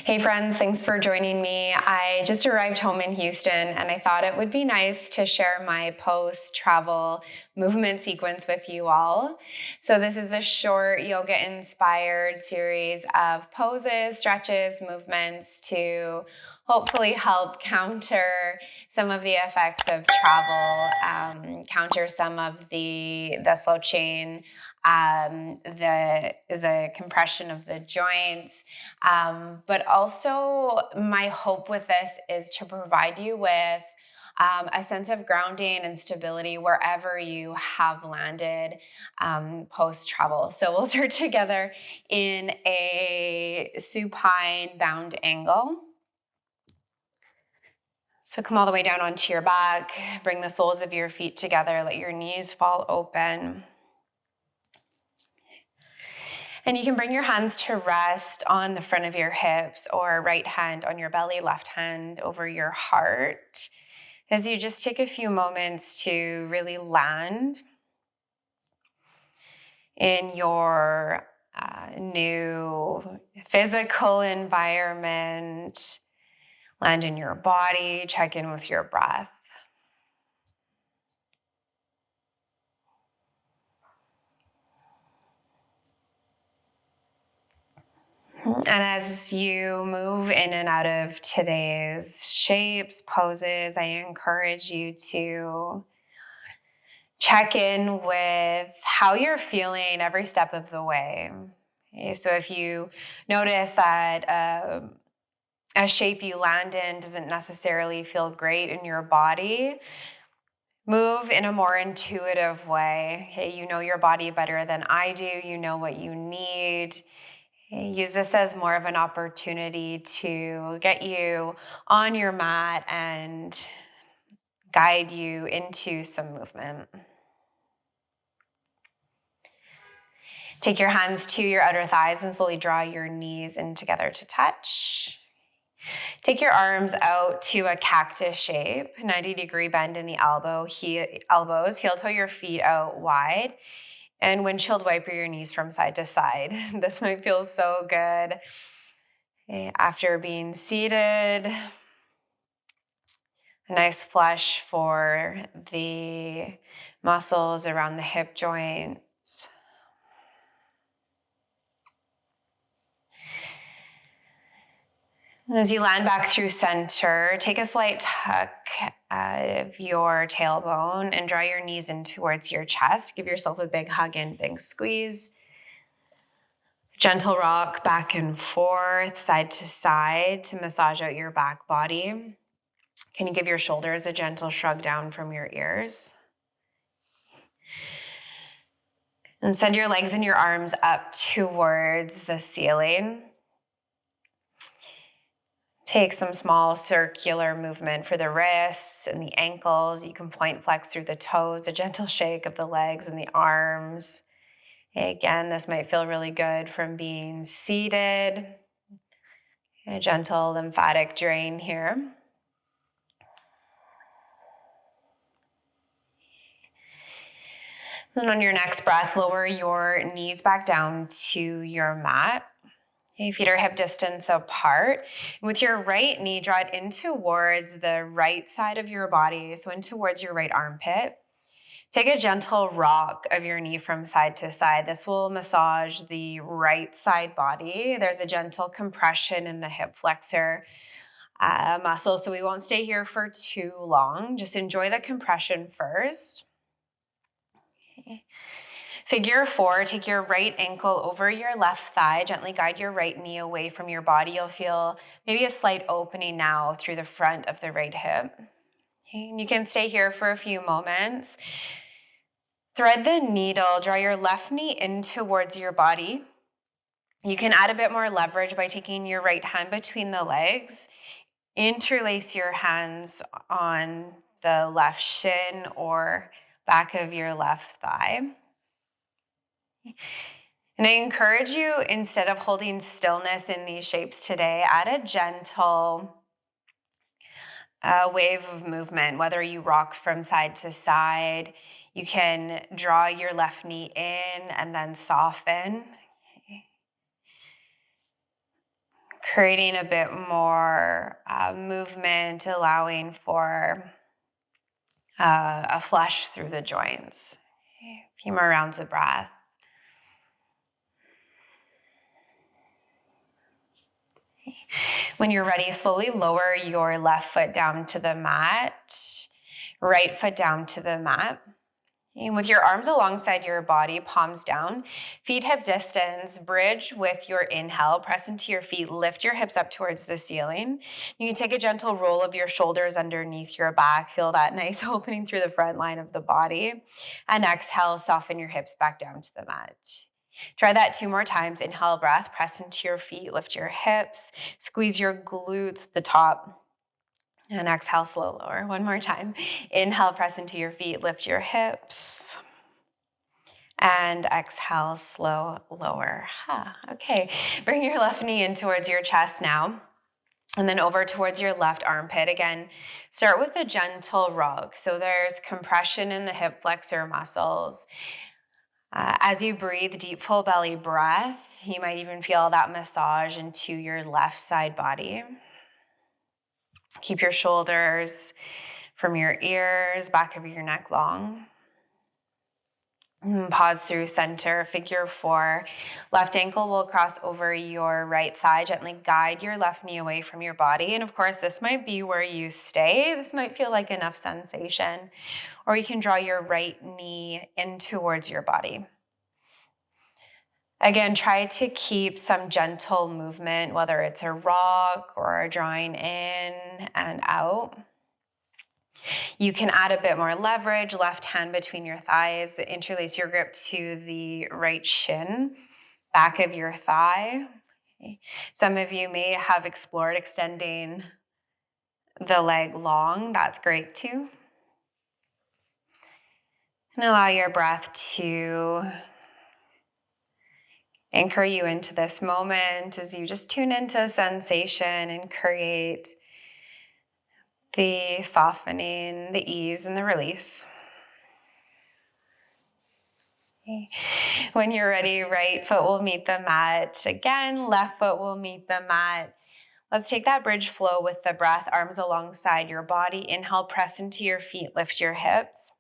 Hey friends, thanks for joining me. I just arrived home in Houston and I thought it would be nice to share my post-travel movement sequence with you all. So this is a short yoga-inspired series of poses, stretches, movements to hopefully help counter some of the effects of travel, counter some of the slouching, the compression of the joints. But also my hope with this is to provide you with a sense of grounding and stability wherever you have landed post-travel. So we'll start together in a supine bound angle. So come all the way down onto your back, bring the soles of your feet together, let your knees fall open. And you can bring your hands to rest on the front of your hips, or right hand on your belly, left hand over your heart, as you just take a few moments to really land in your new physical environment, land in your body, check in with your breath. And as you move in and out of today's shapes, poses, I encourage you to check in with how you're feeling every step of the way. Okay, so if you notice that a shape you land in doesn't necessarily feel great in your body, move in a more intuitive way. Okay, you know your body better than I do. You know what you need. Use this as more of an opportunity to get you on your mat and guide you into some movement. Take your hands to your outer thighs and slowly draw your knees in together to touch. Take your arms out to a cactus shape, 90-degree bend in the elbows, heel toe your feet out wide, and windshield wiper your knees from side to side. This might feel so good. After being seated, a nice flush for the muscles around the hip joints. As you land back through center, take a slight tuck of your tailbone and draw your knees in towards your chest. Give yourself a big hug and big squeeze. Gentle rock back and forth, side to side to massage out your back body. Can you give your shoulders a gentle shrug down from your ears? And send your legs and your arms up towards the ceiling. Take some small circular movement for the wrists and the ankles. You can point flex through the toes, a gentle shake of the legs and the arms. Again, this might feel really good from being seated. A gentle lymphatic drain here. Then on your next breath, lower your knees back down to your mat. Your feet are hip distance apart. With your right knee, draw it in towards the right side of your body, so in towards your right armpit. Take a gentle rock of your knee from side to side. This will massage the right side body. There's a gentle compression in the hip flexor muscle, so we won't stay here for too long. Just enjoy the compression first. Okay. Figure 4, take your right ankle over your left thigh, gently guide your right knee away from your body. You'll feel maybe a slight opening now through the front of the right hip. Okay. And you can stay here for a few moments. Thread the needle, draw your left knee in towards your body. You can add a bit more leverage by taking your right hand between the legs. Interlace your hands on the left shin or back of your left thigh. And I encourage you, instead of holding stillness in these shapes today, add a gentle wave of movement, whether you rock from side to side. You can draw your left knee in and then soften. creating a bit more movement, allowing for a flush through the joints. Okay. A few more rounds of breath. Okay. When you're ready, slowly lower your left foot down to the mat, right foot down to the mat. And with your arms alongside your body, palms down, feet hip distance, bridge with your inhale, press into your feet, lift your hips up towards the ceiling. You can take a gentle roll of your shoulders underneath your back, feel that nice opening through the front line of the body. And exhale, soften your hips back down to the mat. Try that 2 more times. Inhale, breath, press into your feet, lift your hips, squeeze your glutes, the top. And exhale, slow lower. 1 more time. Inhale, press into your feet, lift your hips. And exhale, slow lower. Okay, bring your left knee in towards your chest now. And then over towards your left armpit. Again, start with a gentle rug. So there's compression in the hip flexor muscles. As you breathe, deep full belly breath, you might even feel that massage into your left side body. Keep your shoulders from your ears, back of your neck long. Pause through center, figure 4. Left ankle will cross over your right thigh. Gently guide your left knee away from your body. And of course, this might be where you stay. This might feel like enough sensation. Or you can draw your right knee in towards your body. Again, try to keep some gentle movement, whether it's a rock or a drawing in and out. You can add a bit more leverage, left hand between your thighs, interlace your grip to the right shin, back of your thigh. Okay. Some of you may have explored extending the leg long. That's great too. And allow your breath to anchor you into this moment as you just tune into sensation and create the softening, the ease, and the release. Okay. When you're ready, right foot will meet the mat. Again, left foot will meet the mat. Let's take that bridge flow with the breath, arms alongside your body. Inhale, press into your feet, lift your hips.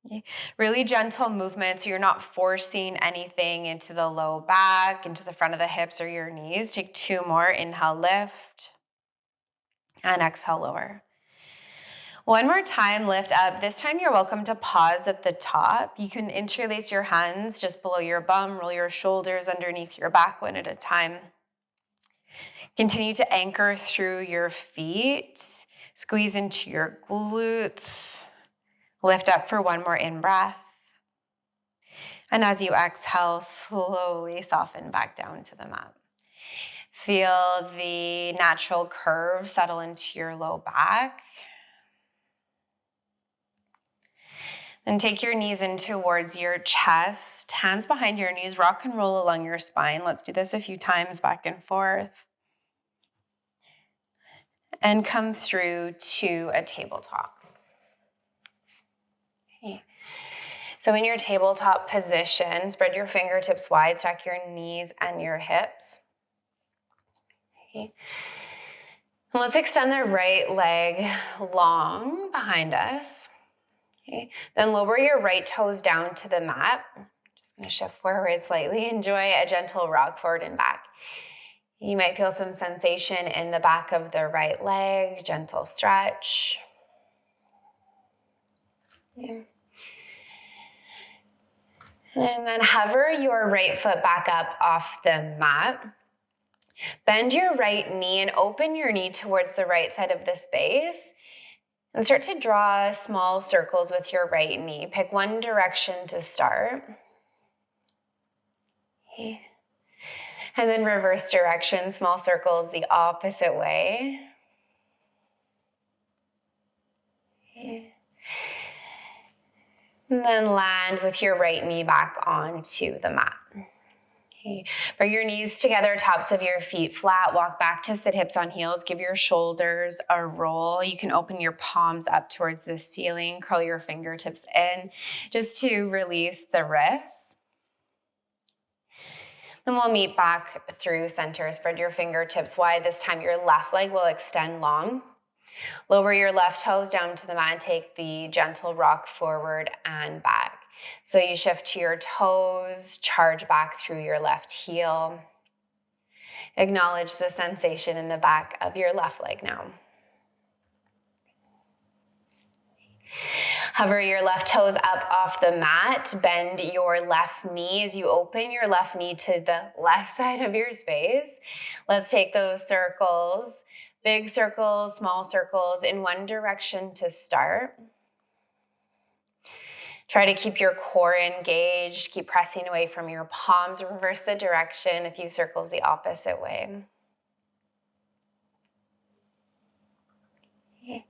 Okay. Really gentle movement, so you're not forcing anything into the low back, into the front of the hips or your knees. Take 2 more. Inhale, lift, and exhale, lower. 1 more time, lift up. This time you're welcome to pause at the top. You can interlace your hands just below your bum, roll your shoulders underneath your back 1 at a time. Continue to anchor through your feet, squeeze into your glutes. Lift up for 1 more in-breath. And as you exhale, slowly soften back down to the mat. Feel the natural curve settle into your low back. Then take your knees in towards your chest, hands behind your knees, rock and roll along your spine. Let's do this a few times, back and forth. And come through to a tabletop. Okay. So in your tabletop position, spread your fingertips wide, stack your knees and your hips. Okay. And let's extend the right leg long behind us. Okay. Then lower your right toes down to the mat. Just going to shift forward slightly. Enjoy a gentle rock forward and back. You might feel some sensation in the back of the right leg, gentle stretch. Yeah. And then hover your right foot back up off the mat. Bend your right knee and open your knee towards the right side of the space. And start to draw small circles with your right knee. Pick one direction to start. Okay. And then reverse direction, small circles the opposite way. Okay. And then land with your right knee back onto the mat. Okay. Bring your knees together, tops of your feet flat. Walk back to sit hips on heels. Give your shoulders a roll. You can open your palms up towards the ceiling. Curl your fingertips in just to release the wrists. Then we'll meet back through center. Spread your fingertips wide. This time your left leg will extend long. Lower your left toes down to the mat and take the gentle rock forward and back. So you shift to your toes, charge back through your left heel. Acknowledge the sensation in the back of your left leg now. Hover your left toes up off the mat. Bend your left knee as you open your left knee to the left side of your space. Let's take those circles, big circles, small circles in one direction to start. Try to keep your core engaged. Keep pressing away from your palms. Reverse the direction a few circles the opposite way. Okay.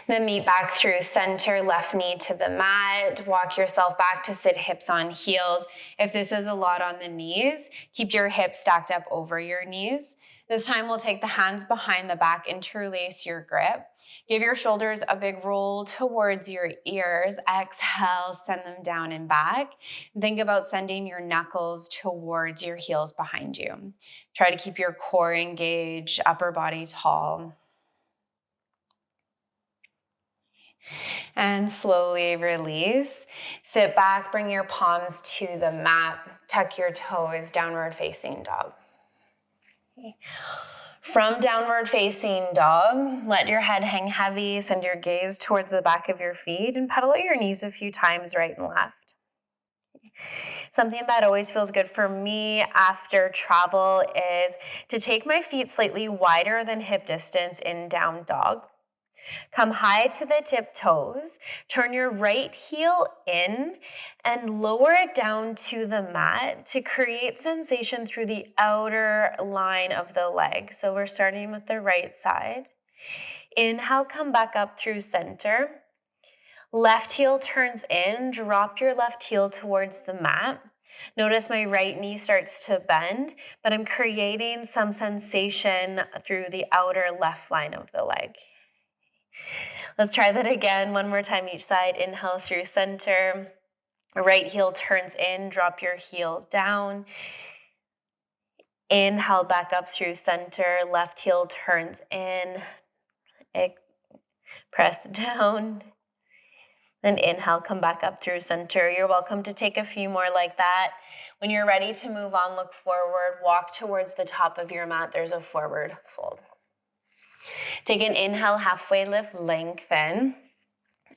Then meet back through center, left knee to the mat. Walk yourself back to sit hips on heels. If this is a lot on the knees, keep your hips stacked up over your knees. This time we'll take the hands behind the back, interlace your grip. Give your shoulders a big roll towards your ears. Exhale, send them down and back. Think about sending your knuckles towards your heels behind you. Try to keep your core engaged, upper body tall. And slowly release. Sit back, bring your palms to the mat. Tuck your toes, downward facing dog. Okay. From downward facing dog, let your head hang heavy, send your gaze towards the back of your feet and pedal your knees a few times right and left. Something that always feels good for me after travel is to take my feet slightly wider than hip distance in down dog. Come high to the tip toes, turn your right heel in and lower it down to the mat to create sensation through the outer line of the leg. So we're starting with the right side. Inhale, come back up through center. Left heel turns in, drop your left heel towards the mat. Notice my right knee starts to bend, but I'm creating some sensation through the outer left line of the leg. Let's try that again, one more time each side. Inhale through center. Right heel turns in, drop your heel down. Inhale back up through center. Left heel turns in. Press down. Then inhale, come back up through center. You're welcome to take a few more like that. When you're ready to move on, look forward, walk towards the top of your mat. There's a forward fold. Take an inhale, halfway lift, lengthen.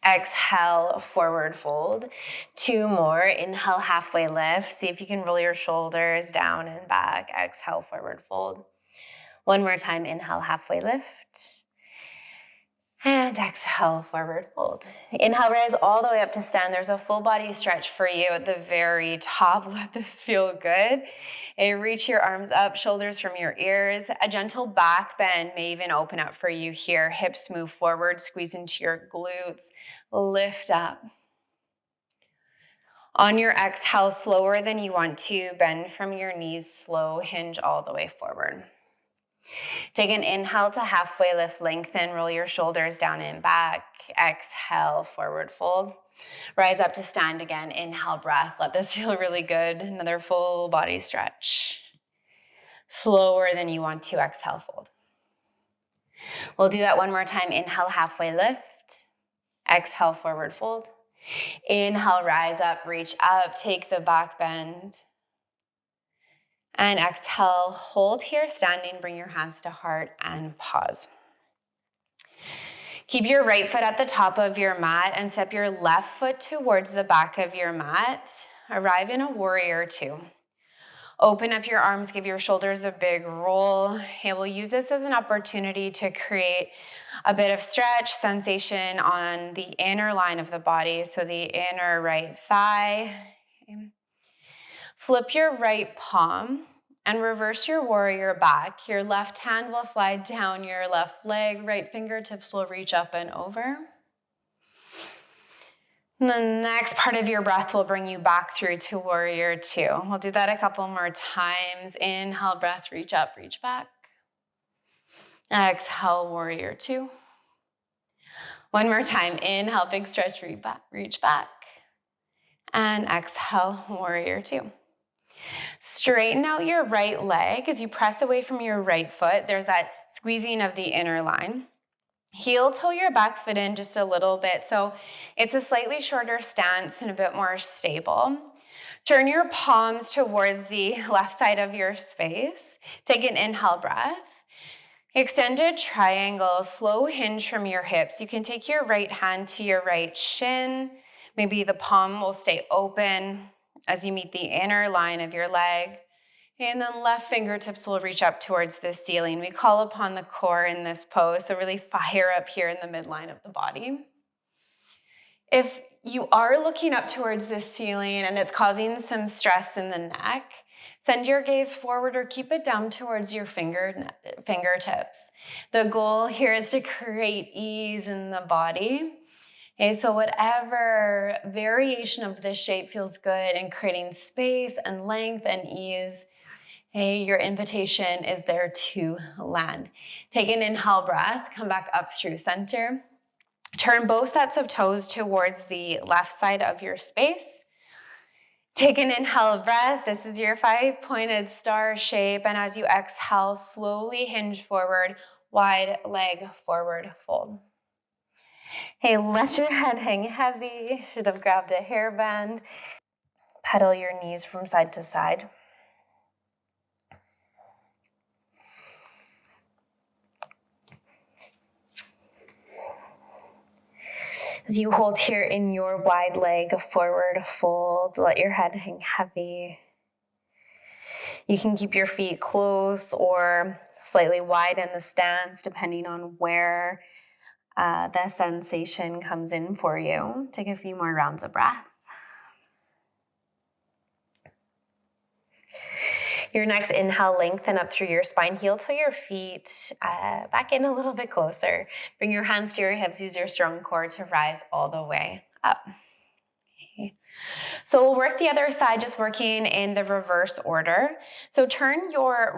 Exhale, forward fold. 2 more. Inhale, halfway lift. See if you can roll your shoulders down and back. Exhale, forward fold. 1 more time. Inhale, halfway lift. And exhale, forward fold. Inhale, rise all the way up to stand. There's a full body stretch for you at the very top. Let this feel good. And reach your arms up, shoulders from your ears. A gentle back bend may even open up for you here. Hips move forward, squeeze into your glutes. Lift up. On your exhale, slower than you want to, bend from your knees, slow, hinge all the way forward. Take an inhale to halfway lift, lengthen, roll your shoulders down and back. Exhale, forward fold. Rise up to stand again. Inhale, breath. Let this feel really good. Another full body stretch. Slower than you want to, exhale, fold. We'll do that 1 more time. Inhale, halfway lift. Exhale, forward fold. Inhale, rise up, reach up, take the back bend. And exhale, hold here, standing, bring your hands to heart and pause. Keep your right foot at the top of your mat and step your left foot towards the back of your mat. Arrive in a warrior 2. Open up your arms, give your shoulders a big roll. Okay, we'll use this as an opportunity to create a bit of stretch sensation on the inner line of the body, so the inner right thigh. Okay. Flip your right palm and reverse your warrior back. Your left hand will slide down your left leg. Right fingertips will reach up and over. And the next part of your breath will bring you back through to warrior 2. We'll do that a couple more times. Inhale, breath, reach up, reach back. Exhale, warrior 2. 1 more time. Inhale, big stretch, reach back. And exhale, warrior 2. Straighten out your right leg as you press away from your right foot. There's that squeezing of the inner line. Heel toe your back foot in just a little bit, so it's a slightly shorter stance and a bit more stable. Turn your palms towards the left side of your space. Take an inhale breath. Extended triangle, slow hinge from your hips. You can take your right hand to your right shin. Maybe the palm will stay open as you meet the inner line of your leg. And then left fingertips will reach up towards the ceiling. We call upon the core in this pose, so really fire up here in the midline of the body. If you are looking up towards the ceiling and it's causing some stress in the neck, send your gaze forward or keep it down towards your fingertips. The goal here is to create ease in the body. Okay, so whatever variation of this shape feels good in creating space and length and ease, hey, your invitation is there to land. Take an inhale breath, come back up through center. Turn both sets of toes towards the left side of your space. Take an inhale breath. This is your 5-pointed star shape. And as you exhale, slowly hinge forward, wide leg forward fold. Hey, let your head hang heavy. Should have grabbed a hairband. Pedal your knees from side to side. As you hold here in your wide leg forward fold, let your head hang heavy. You can keep your feet close or slightly wide in the stance, depending on where the sensation comes in for you. Take a few more rounds of breath. Your next inhale, lengthen up through your spine, heel toe your feet back in a little bit closer. Bring your hands to your hips, use your strong core to rise all the way up. Okay. So we'll work the other side, just working in the reverse order. So turn your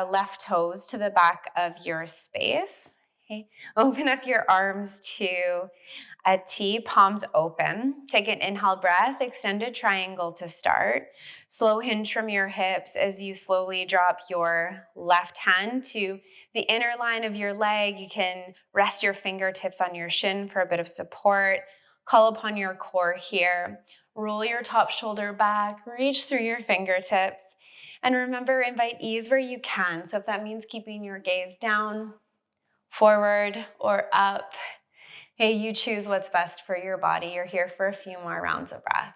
left toes to the back of your space. Okay. Open up your arms to a T, palms open. Take an inhale breath, extended triangle to start. Slow hinge from your hips as you slowly drop your left hand to the inner line of your leg. You can rest your fingertips on your shin for a bit of support. Call upon your core here. Roll your top shoulder back, reach through your fingertips. And remember, invite ease where you can. So if that means keeping your gaze down, forward, or up, hey, you choose what's best for your body. You're here for a few more rounds of breath.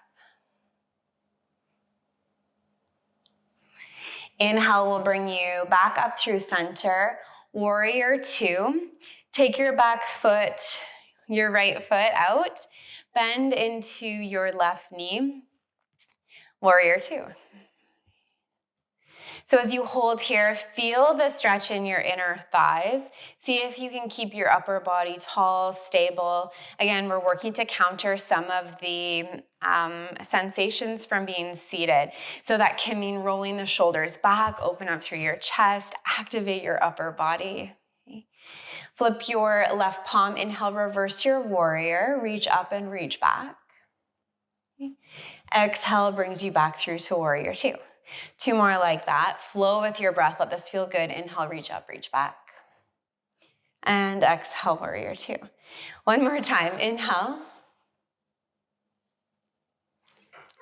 Inhale will bring you back up through center. Warrior two. Take your back foot, your right foot out. Bend into your left knee. Warrior two. So as you hold here, feel the stretch in your inner thighs. See if you can keep your upper body tall, stable. Again, we're working to counter some of the sensations from being seated. So that can mean rolling the shoulders back, open up through your chest, activate your upper body. Okay. Flip your left palm, inhale, reverse your warrior, reach up and reach back. Okay. Exhale brings you back through to warrior two. Two more like that. Flow with your breath. Let this feel good. Inhale, reach up, reach back. And exhale, warrior two. One more time. Inhale.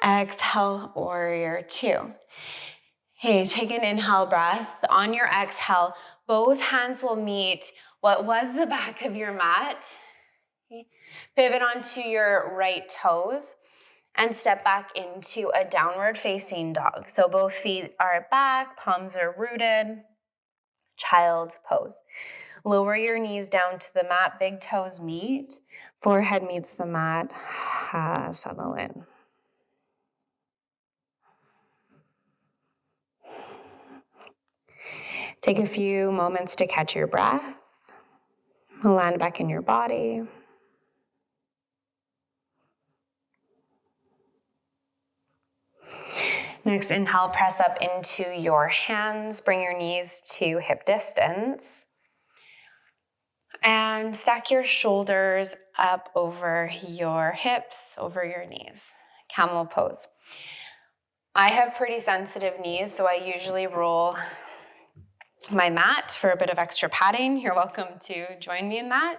Exhale, warrior two. Hey, take an inhale breath. On your exhale, both hands will meet what was the back of your mat. Okay. Pivot onto your right toes. And step back into a downward facing dog. So both feet are back, palms are rooted. Child's pose. Lower your knees down to the mat, big toes meet. Forehead meets the mat. Settle in. Take a few moments to catch your breath. Land back in your body. Next, inhale, press up into your hands. Bring your knees to hip distance. And stack your shoulders up over your hips, over your knees. Camel pose. I have pretty sensitive knees, so I usually roll my mat for a bit of extra padding. You're welcome to join me in that.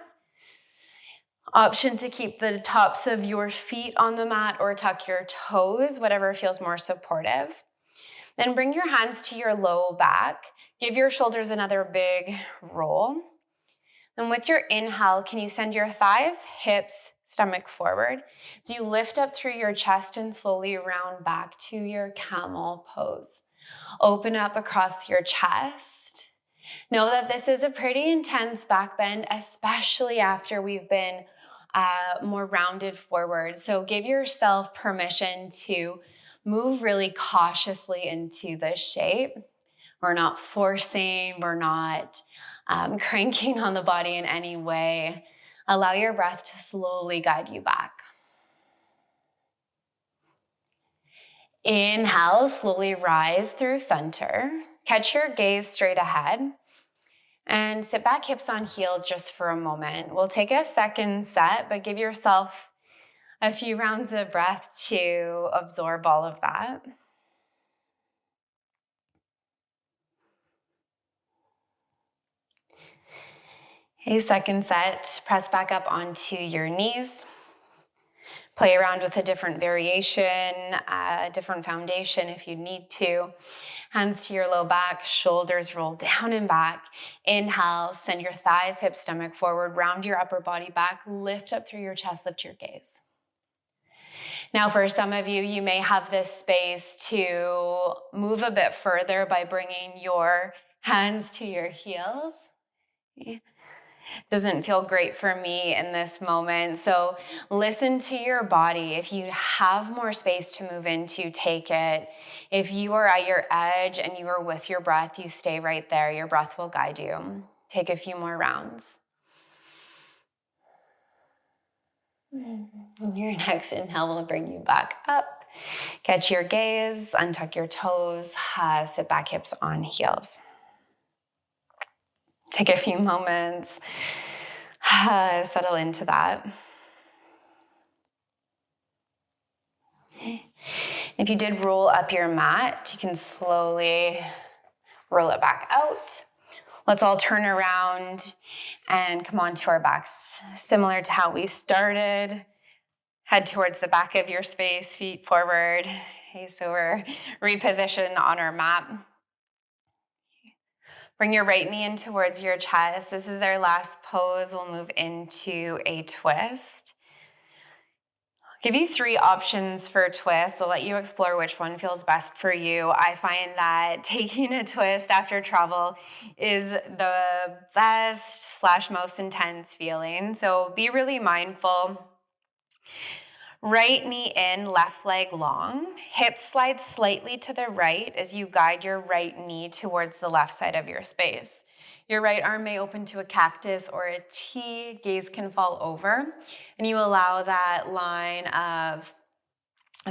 Option to keep the tops of your feet on the mat or tuck your toes, whatever feels more supportive. Then bring your hands to your low back. Give your shoulders another big roll. Then with your inhale, can you send your thighs, hips, stomach forward? So you lift up through your chest and slowly round back to your camel pose. Open up across your chest. Know that this is a pretty intense back bend, especially after we've been more rounded forward. So give yourself permission to move really cautiously into this shape. We're not forcing, we're not cranking on the body in any way. Allow your breath to slowly guide you back. Inhale, slowly rise through center. Catch your gaze straight ahead. And sit back, hips on heels just for a moment. We'll take a second set, but give yourself a few rounds of breath to absorb all of that. Okay, second set, press back up onto your knees. Play around with a different variation, different foundation if you need to. Hands to your low back, shoulders roll down and back. Inhale, send your thighs, hips, stomach forward, round your upper body back, lift up through your chest, lift your gaze. Now for some of you, you may have this space to move a bit further by bringing your hands to your heels. Doesn't feel great for me in this moment. So listen to your body. If you have more space to move into, take it. If you are at your edge and you are with your breath, you stay right there. Your breath will guide you. Take a few more rounds. And your next inhale will bring you back up. Catch your gaze, untuck your toes, sit back, hips on heels. Take a few moments, settle into that. If you did roll up your mat, you can slowly roll it back out. Let's all turn around and come onto our backs. Similar to how we started, head towards the back of your space, feet forward. Okay, so we're repositioned on our mat. Bring your right knee in towards your chest. This is our last pose. We'll move into a twist. I'll give you 3 options for twists. I'll let you explore which one feels best for you. I find that taking a twist after travel is the best / most intense feeling. So be really mindful. Right knee in, left leg long. Hips slide slightly to the right as you guide your right knee towards the left side of your space. Your right arm may open to a cactus or a T. Gaze can fall over. And you allow that line of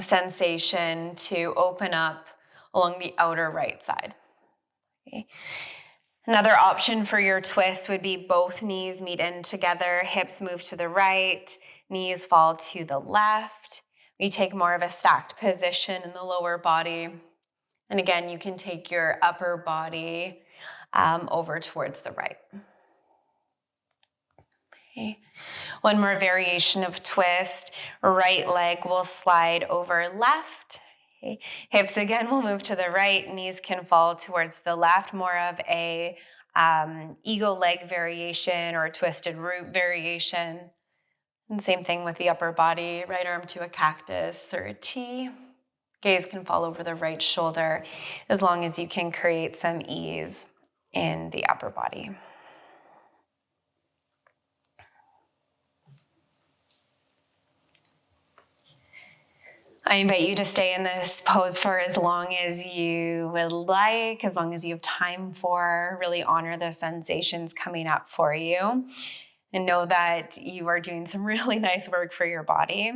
sensation to open up along the outer right side. Okay. Another option for your twist would be both knees meet in together, hips move to the right, knees fall to the left. We take more of a stacked position in the lower body. And again, you can take your upper body over towards the right. Okay. One more variation of twist. Right leg will slide over left. Okay. Hips again will move to the right. Knees can fall towards the left. More of a eagle leg variation or a twisted root variation. And same thing with the upper body. Right arm to a cactus or a T. Gaze can fall over the right shoulder as long as you can create some ease in the upper body. I invite you to stay in this pose for as long as you would like, as long as you have time for. Really honor the sensations coming up for you and know that you are doing some really nice work for your body.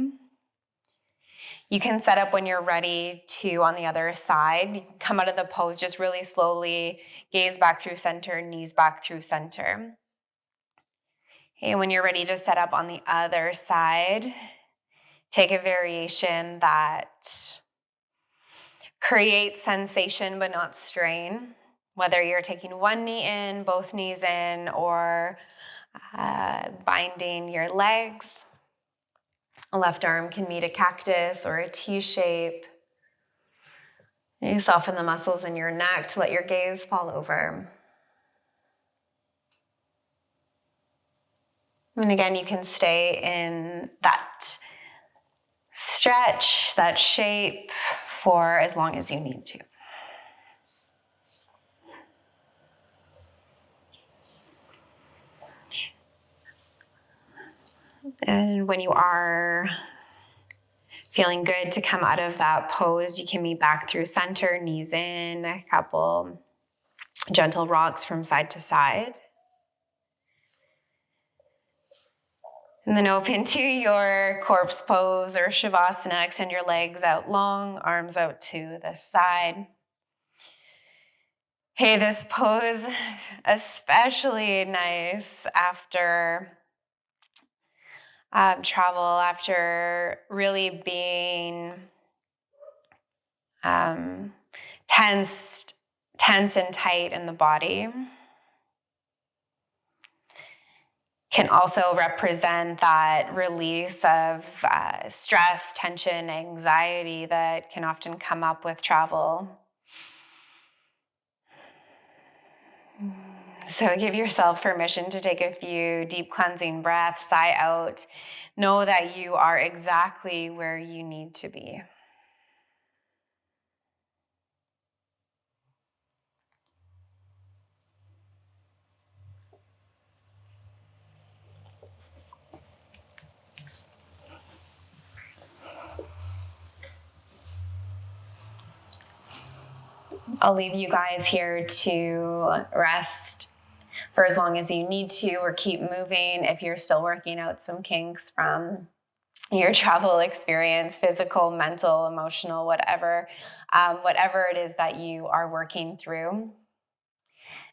You can set up when you're ready to on the other side. You can come out of the pose just really slowly, gaze back through center, knees back through center. Okay, when you're ready to set up on the other side, take a variation that Create sensation but not strain. Whether you're taking one knee in, both knees in, or binding your legs. A left arm can meet a cactus or a T shape. You soften the muscles in your neck to let your gaze fall over. And again, you can stay in that stretch, that shape, for as long as you need to. And when you are feeling good to come out of that pose, you can meet back through center, knees in, a couple gentle rocks from side to side. And then open to your corpse pose or shavasana. Extend your legs out long, arms out to the side. Hey, this pose, especially nice after travel, after really being tense and tight in the body. Can also represent that release of stress, tension, anxiety that can often come up with travel. So give yourself permission to take a few deep cleansing breaths, sigh out. Know that you are exactly where you need to be. I'll leave you guys here to rest for as long as you need to, or keep moving if you're still working out some kinks from your travel experience, physical, mental, emotional, whatever it is that you are working through.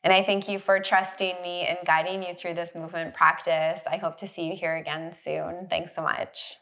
And I thank you for trusting me and guiding you through this movement practice. I hope to see you here again soon. Thanks so much.